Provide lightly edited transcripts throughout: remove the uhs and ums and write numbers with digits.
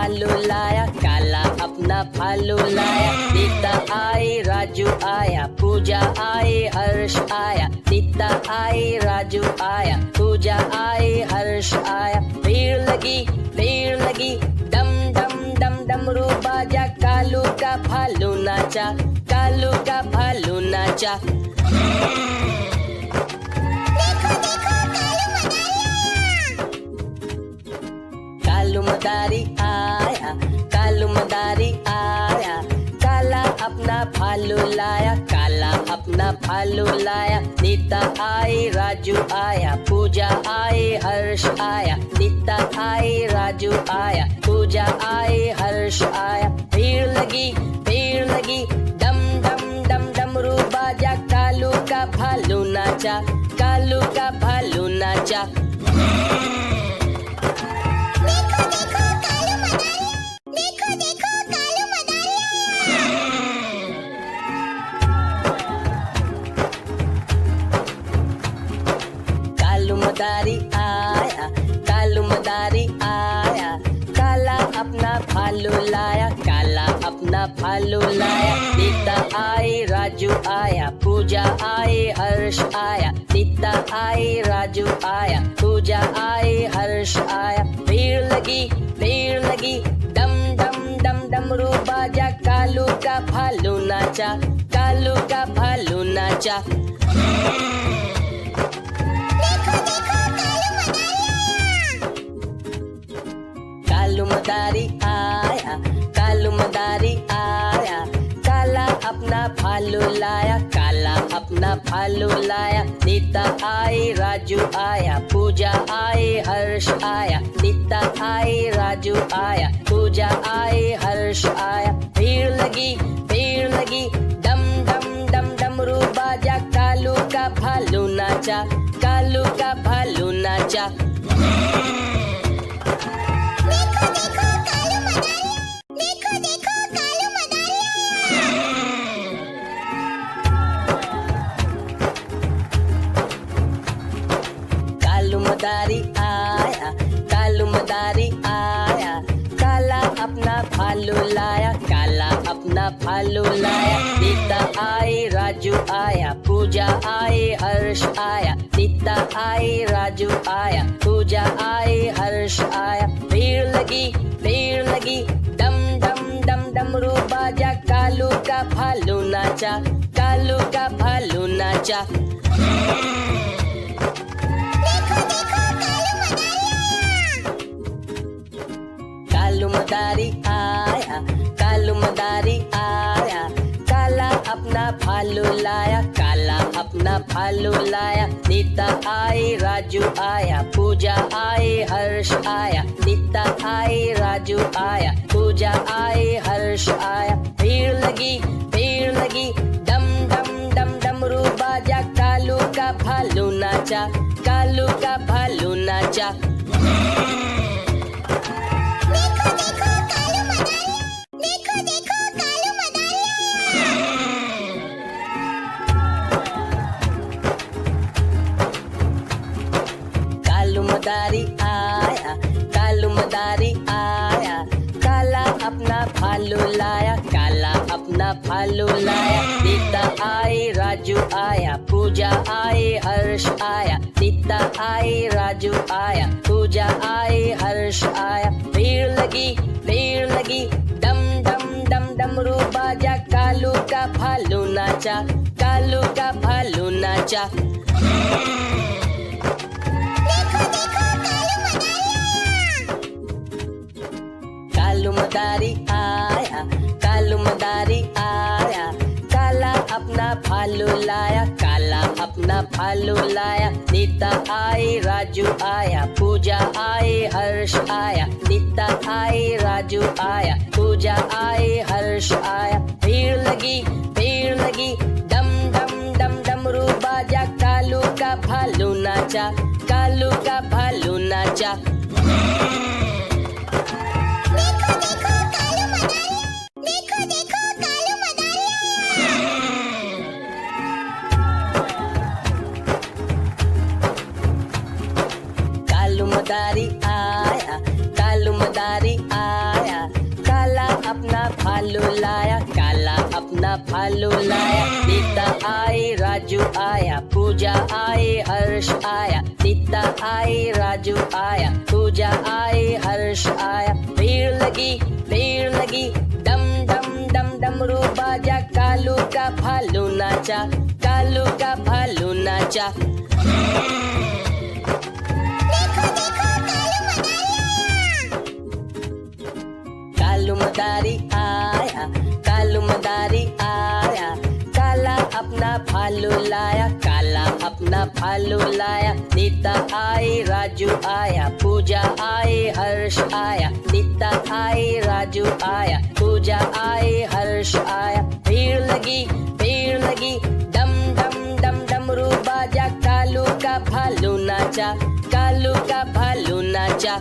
भालू लाया, काला अपना भालू लाया। नीता आई, राजू आया, पूजा आई, हर्ष आया। नीता आई, राजू आया, पूजा आई, हर्ष आया। भीड़ लगी, डम डम डम डमरू बाजा। कालू का भालू नाचा, कालू का भालू नाचा। कालू मदारी आया, कालू मदारी आया। काला अपना भालू लाया, काला अपना भालू लाया। नीता आई, राजू आया, पूजा आई, हर्ष आया। नीता आई, राजू आया, पूजा आई, हर्ष आया। भीड़ लगी, डम डम डम डमरू बाजा। कालू का भालू नाचा, कालू का भालू नाचा। कालू मदारी आया, कालू मदारी आया। काला अपना भालू लाया, काला अपना भालू लाया। नीता आई, राजू आया, पूजा आई, हर्ष आया। नीता आई, राजू आया, पूजा आई, हर्ष आया। भीड़ लगी, डम डम डम डमरू बाजा। कालू का भालू नाचा, कालू का भालू नाचा। कालू मदारी आया, कालू मदारी आया। काला अपना भालू लाया, काला अपना भालू लाया। नीता आई, राजू आया, पूजा आई, हर्ष आया। नीता आई, राजू आया, पूजा आई, हर्ष आया। भीड़ लगी, डम डम डम डमरू बाजा। कालू का भालू नाचा, कालू का भालू नाचा। कालू मदारी आया, कालू मदारी आया। काला अपना भालू लाया, काला अपना भालू लाया। नीता आई, राजू आया, पूजा आई, हर्ष आया। नीता आई, राजू आया, पूजा आई, हर्ष आया। भीड़ लगी, डम डम डम डमरू बाजा। कालू का भालू नाचा, कालू का भालू नाचा। कालू मदारी आया, कालू मदारी आया। काला अपना भालू लाया, काला अपना भालू लाया। नीता आई, राजू आया, पूजा आई, हर्ष आया। नीता आई, राजू आया, पूजा आई, हर्ष आया। भीड़ लगी, डम डम डम डमरू बाजा। कालू का भालू नाचा, कालू का भालू नाचा। कालू मदारी आया, कालू मदारी आया। काला अपना भालू लाया, काला अपना भालू लाया। नीता आई, राजू आया, पूजा आई, हर्ष आया। नीता आई, राजू आया, पूजा आई, हर्ष आया। भीड़ लगी, डम डम डम डमरू बाजा। कालू का भालू नाचा, कालू का भालू नाचा। कालू मदारी आया, कालू मदारी आया। काला अपना भालू लाया, काला अपना भालू लाया। नीता आई, राजू आया, पूजा आई, हर्ष आया। नीता आई, राजू आया, पूजा आई, हर्ष आया। भीड़ लगी, डम डम डम डमरू बाजा। कालू का भालू नाचा, कालू का भालू नाचा। कालू मदारी आया, कालू मदारी आया। भालू लाया, काला अपना भालू लाया। नीता आई, राजू आया, पूजा आई, हर्ष आया। नीता आई, राजू आया, पूजा आई, हर्ष आया। भीड़ लगी, डम डम डम डमरू बाजा। कालू का भालू नाचा, कालू का भालू नाचा। कालू मदारी आया, कालू मदारी आया। काला अपना भालू लाया, काला अपना भालू लाया। नीता आई, राजू आया, पूजा आई, हर्ष आया। नीता आई, राजू आया, पूजा आई, हर्ष आया। भीड़ लगी, डम डम डम डमरू बाजा। कालू का भालू नाचा, कालू का भालू नाचा।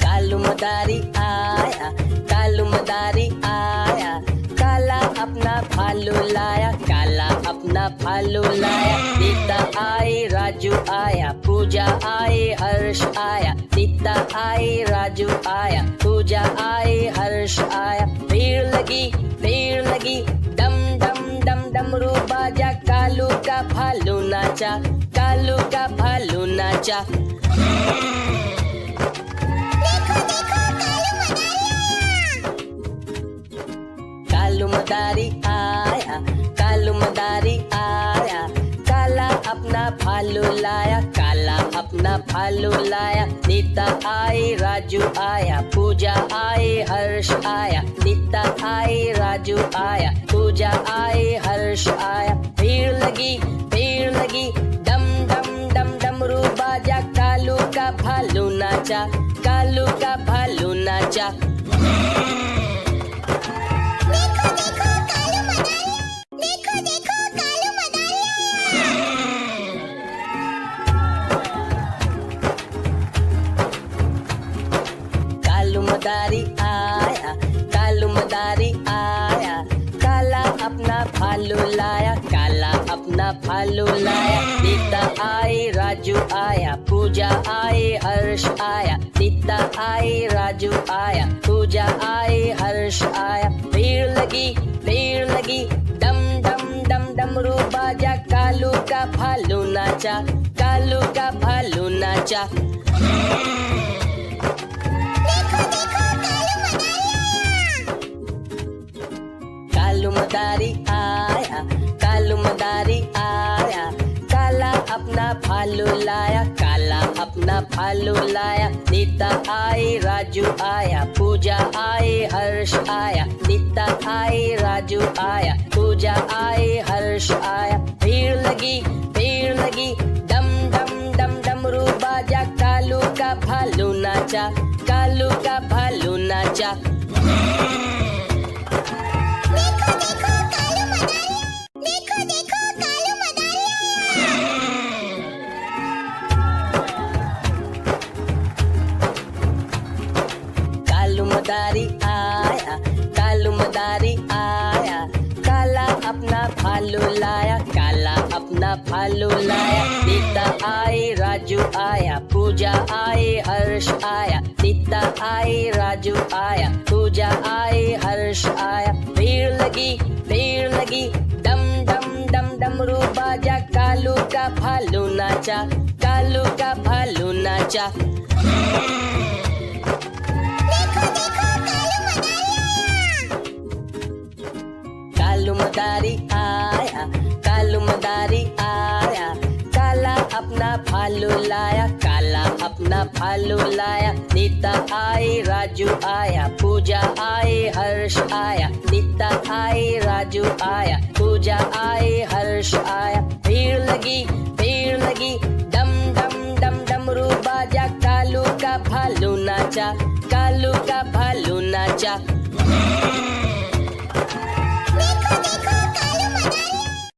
कालू मदारी आया, कालू मदारी आया। काला अपना भालू लाया, काला अपना भालू लाया। नीता आई, राजू आया, पूजा आई, हर्ष आया। नीता आई, राजू आया, पूजा आई, हर्ष आया। भीड़ लगी, डम डम डम डमरू बाजा। कालू का भालू नाचा, कालू का भालू नाचा। कालू मदारी आया, कालू मदारी आया। काला अपना भालू लाया, काला अपना भालू लाया। नीता आई, राजू आया, पूजा आई, हर्ष आया। नीता आई, राजू आया, पूजा आई, हर्ष आया। भीड़ लगी, डम डम डम डमरू बाजा। कालू का भालू नाचा, कालू का भालू नाचा। कालू मदारी आया, कालू मदारी आया। काला अपना भालू लाया, काला अपना भालू लाया। नीता आई, राजू आया, पूजा आई, हर्ष आया। नीता आई, राजू आया, पूजा आई, हर्ष आया। भीड़ लगी, डम डम डम डमरू बाजा। कालू का भालू नाचा, कालू का भालू नाचा। कालू मदारी आया, कालू मदारी आया। काला अपना भालू लाया, काला अपना भालू लाया। नीता आई, राजू आया, पूजा आई, हर्ष आया। नीता आई, राजू आया, पूजा आई, हर्ष आया। भीड़ लगी, डम डम डम डमरू बाजा। कालू का भालू नाचा, कालू का भालू नाचा। कालू मदारी आया, कालू मदारी आया। काला अपना भालू लाया, काला अपना भालू लाया। नीता आई, राजू आया, पूजा आई, हर्ष आया। नीता आई, राजू आया, पूजा आई, हर्ष आया। भीड़ लगी, डम डम डम डमरू बाजा। कालू का का भालू नाचा, कालू का भालू नाचा। कालू मदारी आया, कालू मदारी आया। काला अपना भालू लाया, काला अपना भालू लाया। नीता आई, राजू आया, पूजा आई, हर्ष आया। नीता आई, राजू आया, पूजा आई, हर्ष आया। भीड़ लगी, डम डम डम डमरू बाजा। कालू का भालू नाचा, कालू का भालू नाचा।